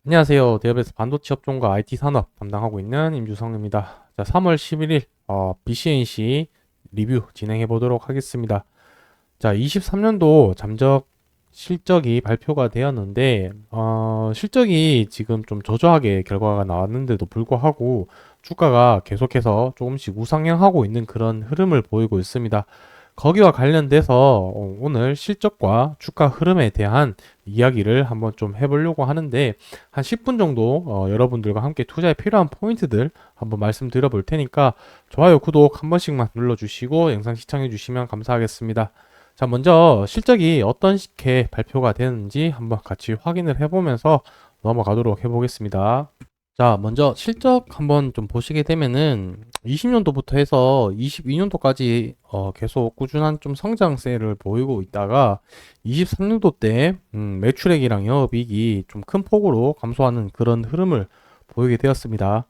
안녕하세요. 대업에서 반도체 업종과 IT 산업 담당하고 있는 임주성입니다. 자, 3월 11일 BCNC 리뷰 진행해 보도록 하겠습니다. 자, 23년도 잠적 실적이 발표가 되었는데 실적이 지금 좀 저조하게 결과가 나왔는데도 불구하고 주가가 계속해서 조금씩 우상향하고 있는 그런 흐름을 보이고 있습니다. 거기와 관련돼서 오늘 실적과 주가 흐름에 대한 이야기를 한번 좀 해보려고 하는데 한 10분 정도 여러분들과 함께 투자에 필요한 포인트들 한번 말씀드려 볼 테니까 좋아요, 구독 한 번씩만 눌러주시고 영상 시청해 주시면 감사하겠습니다. 자, 먼저 실적이 어떻게 발표가 되는지 한번 같이 확인을 해보면서 넘어가도록 해보겠습니다. 자, 먼저 실적 한번 좀 보시게 되면은 20년도부터 해서 22년도까지 계속 꾸준한 좀 성장세를 보이고 있다가 23년도 때 매출액이랑 영업이익이 좀 큰 폭으로 감소하는 그런 흐름을 보이게 되었습니다.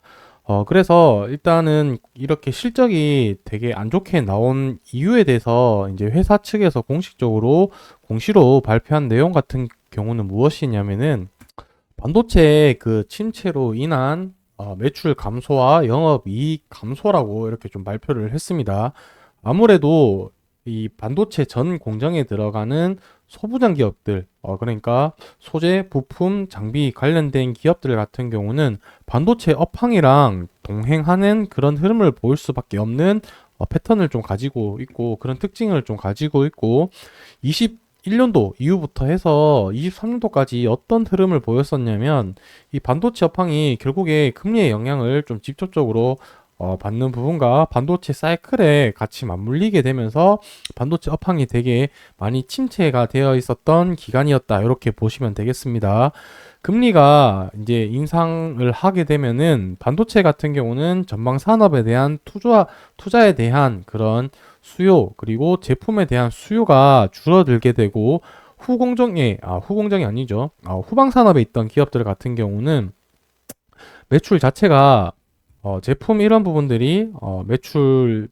그래서 일단은 이렇게 실적이 되게 안 좋게 나온 이유에 대해서 이제 회사 측에서 공식적으로 공시로 발표한 내용 같은 경우는 무엇이냐면은 반도체 그 침체로 인한 매출 감소와 영업이익 감소라고 이렇게 좀 발표를 했습니다. 아무래도 이 반도체 전 공정에 들어가는 소부장 기업들, 그러니까 소재, 부품, 장비 관련된 기업들 같은 경우는 반도체 업황이랑 동행하는 그런 흐름을 보일 수밖에 없는 패턴을 좀 가지고 있고 그런 특징을 좀 가지고 있고 21년도 이후부터 해서 23년도까지 어떤 흐름을 보였었냐면 이 반도체 업황이 결국에 금리의 영향을 좀 직접적으로 받는 부분과 반도체 사이클에 같이 맞물리게 되면서 반도체 업황이 되게 많이 침체가 되어 있었던 기간이었다. 이렇게 보시면 되겠습니다. 금리가 이제 인상을 하게 되면은 반도체 같은 경우는 전방 산업에 대한 투자에 대한 그런 수요 그리고 제품에 대한 수요가 줄어들게 되고 후공정이 아니죠. 후방 산업에 있던 기업들 같은 경우는 매출 자체가 제품 이런 부분들이 매출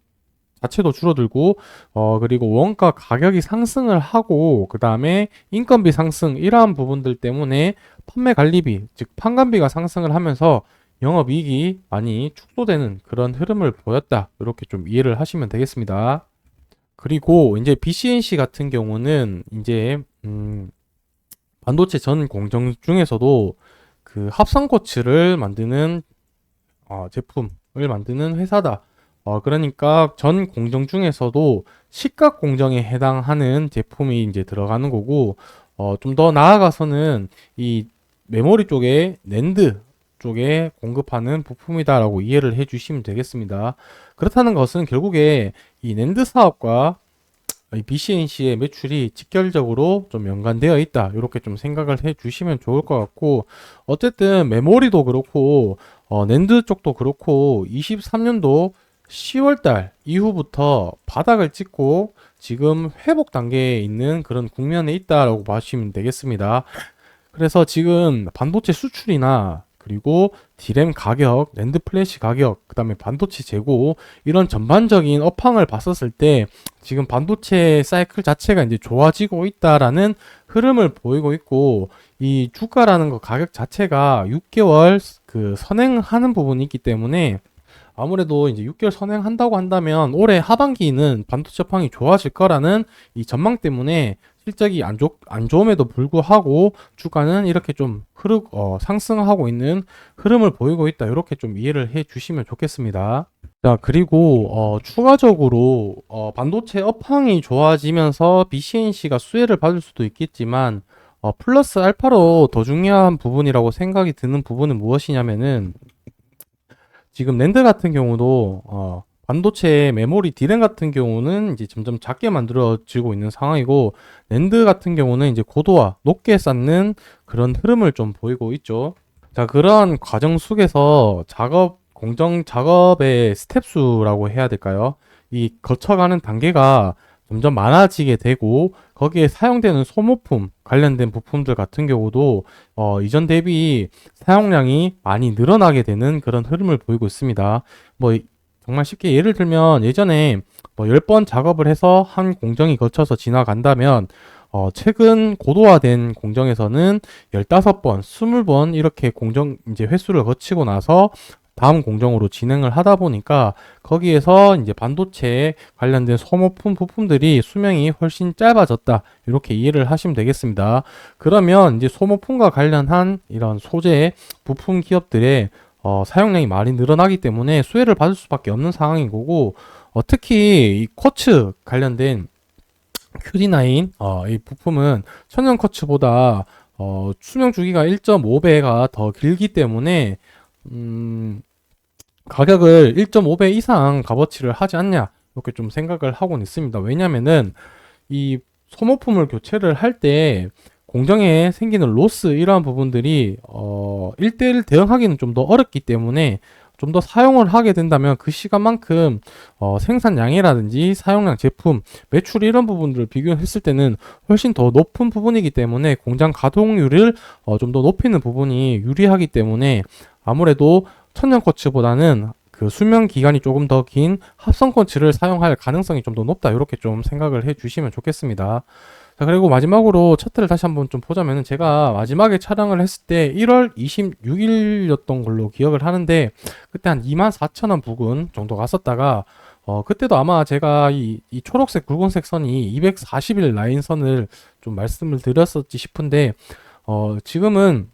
자체도 줄어들고 그리고 원가 가격이 상승을 하고 그다음에 인건비 상승 이러한 부분들 때문에 판매 관리비 즉 판관비가 상승을 하면서 영업이익이 많이 축소되는 그런 흐름을 보였다. 이렇게 좀 이해를 하시면 되겠습니다. 그리고 이제 BCNC 같은 경우는 이제 반도체 전 공정 중에서도 그 합성코츠를 만드는 제품을 만드는 회사다. 그러니까 전 공정 중에서도 식각 공정에 해당하는 제품이 이제 들어가는 거고, 좀 더 나아가서는 이 메모리 쪽에 낸드 쪽에 공급하는 부품이다라고 이해를 해 주시면 되겠습니다. 그렇다는 것은 결국에 이 낸드 사업과 이 BCNC의 매출이 직결적으로 좀 연관되어 있다. 이렇게 좀 생각을 해 주시면 좋을 것 같고, 어쨌든 메모리도 그렇고, 낸드 쪽도 그렇고, 23년도 10월달 이후부터 바닥을 찍고 지금 회복 단계에 있는 그런 국면에 있다라고 보시면 되겠습니다. 그래서 지금 반도체 수출이나 그리고 디램 가격, 낸드 플래시 가격, 그다음에 반도체 재고 이런 전반적인 업황을 봤었을 때 지금 반도체 사이클 자체가 이제 좋아지고 있다라는 흐름을 보이고 있고 이 주가라는 거 가격 자체가 6개월 그 선행하는 부분이 있기 때문에 아무래도 이제 6개월 선행한다고 한다면 올해 하반기는 반도체 업황이 좋아질 거라는 이 전망 때문에 실적이 안 좋음에도 불구하고 주가는 이렇게 좀 상승하고 있는 흐름을 보이고 있다. 이렇게 좀 이해를 해 주시면 좋겠습니다. 자, 그리고 추가적으로 반도체 업황이 좋아지면서 BCNC가 수혜를 받을 수도 있겠지만 플러스 알파로 더 중요한 부분이라고 생각이 드는 부분은 무엇이냐면은 지금 랜드 같은 경우도 반도체 메모리 디램 같은 경우는 이제 점점 작게 만들어지고 있는 상황이고 랜드 같은 경우는 이제 고도화 높게 쌓는 그런 흐름을 좀 보이고 있죠. 자, 그러한 과정 속에서 공정 작업의 스텝 수라고 해야 될까요? 이 거쳐가는 단계가 점점 많아지게 되고 거기에 사용되는 소모품 관련된 부품들 같은 경우도 이전 대비 사용량이 많이 늘어나게 되는 그런 흐름을 보이고 있습니다. 뭐 정말 쉽게 예를 들면 예전에 뭐 10번 작업을 해서 한 공정이 거쳐서 지나간다면 최근 고도화된 공정에서는 15번, 20번 이렇게 공정 이제 횟수를 거치고 나서 다음 공정으로 진행을 하다 보니까 거기에서 이제 반도체에 관련된 소모품 부품들이 수명이 훨씬 짧아졌다. 이렇게 이해를 하시면 되겠습니다. 그러면 이제 소모품과 관련한 이런 소재 부품 기업들의 사용량이 많이 늘어나기 때문에 수혜를 받을 수밖에 없는 상황인 거고, 특히 이 쿼츠 관련된 QD9 이 부품은 천연 쿼츠보다 수명 주기가 1.5배가 더 길기 때문에 가격을 1.5배 이상 값어치를 하지 않냐 이렇게 좀 생각을 하고는 있습니다. 왜냐면은 이 소모품을 교체를 할 때 공정에 생기는 로스 이러한 부분들이 1대1 대응하기는 좀 더 어렵기 때문에 좀 더 사용을 하게 된다면 그 시간만큼 생산량이라든지 사용량, 제품, 매출 이런 부분들을 비교했을 때는 훨씬 더 높은 부분이기 때문에 공장 가동률을 좀 더 높이는 부분이 유리하기 때문에 아무래도 천연 쿼츠보다는 그 수명 기간이 조금 더 긴 합성 쿼츠를 사용할 가능성이 좀 더 높다. 이렇게 좀 생각을 해 주시면 좋겠습니다. 자, 그리고 마지막으로 차트를 다시 한번 좀 보자면은 제가 마지막에 촬영을 했을 때 1월 26일이었던 걸로 기억을 하는데 그때 한 24,000원 부근 정도 갔었다가 그때도 아마 제가 이 초록색 붉은색 선이 240일 라인 선을 좀 말씀을 드렸었지 싶은데 지금은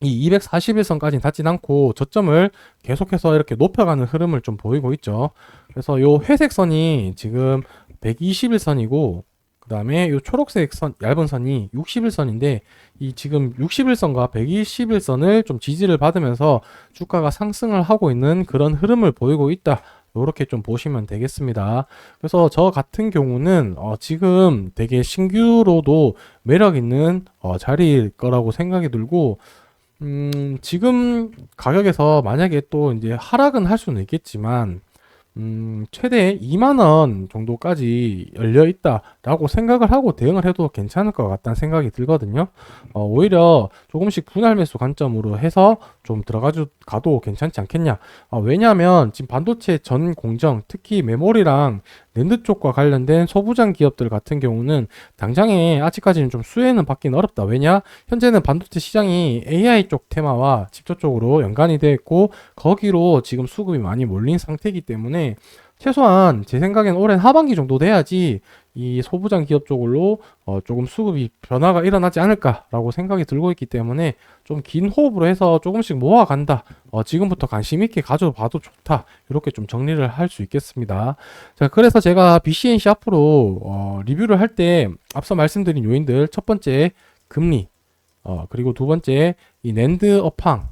이 241선까지는 닿진 않고 저점을 계속해서 이렇게 높여가는 흐름을 좀 보이고 있죠. 그래서 요 회색 선이 지금 121선이고 그 다음에 요 초록색 선, 얇은 선이 61선인데 이 지금 61선과 121선을 좀 지지를 받으면서 주가가 상승을 하고 있는 그런 흐름을 보이고 있다. 이렇게 좀 보시면 되겠습니다. 그래서 저 같은 경우는 지금 되게 신규로도 매력 있는 자리일 거라고 생각이 들고 지금 가격에서 만약에 또 이제 하락은 할 수는 있겠지만, 최대 2만원 정도까지 열려 있다라고 생각을 하고 대응을 해도 괜찮을 것 같다는 생각이 들거든요. 오히려 조금씩 분할 매수 관점으로 해서 좀 가도 괜찮지 않겠냐. 왜냐하면 지금 반도체 전 공정, 특히 메모리랑 낸드 쪽과 관련된 소부장 기업들 같은 경우는 당장에 아직까지는 좀 수혜는 받기는 어렵다. 왜냐? 현재는 반도체 시장이 AI 쪽 테마와 직접적으로 연관이 되어 있고 거기로 지금 수급이 많이 몰린 상태이기 때문에 최소한 제 생각엔 올해 하반기 정도 돼야지 이 소부장 기업 쪽으로 조금 수급이 변화가 일어나지 않을까라고 생각이 들고 있기 때문에 좀 긴 호흡으로 해서 조금씩 모아간다. 지금부터 관심 있게 가져봐도 좋다. 이렇게 좀 정리를 할 수 있겠습니다. 자, 그래서 제가 BCNC 앞으로 리뷰를 할 때 앞서 말씀드린 요인들 첫 번째 금리, 그리고 두 번째 이 낸드 업황,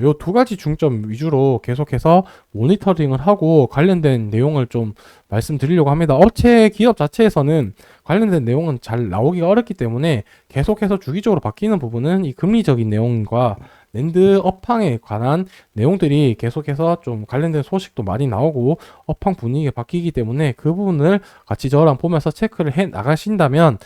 요 두 가지 중점 위주로 계속해서 모니터링을 하고 관련된 내용을 좀 말씀드리려고 합니다. 업체 기업 자체에서는 관련된 내용은 잘 나오기가 어렵기 때문에 계속해서 주기적으로 바뀌는 부분은 이 금리적인 내용과 낸드 업황에 관한 내용들이 계속해서 좀 관련된 소식도 많이 나오고 업황 분위기가 바뀌기 때문에 그 부분을 같이 저랑 보면서 체크를 해 나가신다면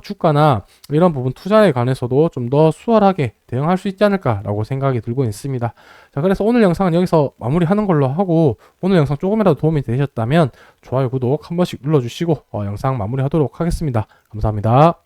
주가나 이런 부분 투자에 관해서도 좀 더 수월하게 대응할 수 있지 않을까라고 생각이 들고 있습니다. 자, 그래서 오늘 영상은 여기서 마무리하는 걸로 하고 오늘 영상 조금이라도 도움이 되셨다면 좋아요, 구독 한 번씩 눌러주시고 영상 마무리하도록 하겠습니다. 감사합니다.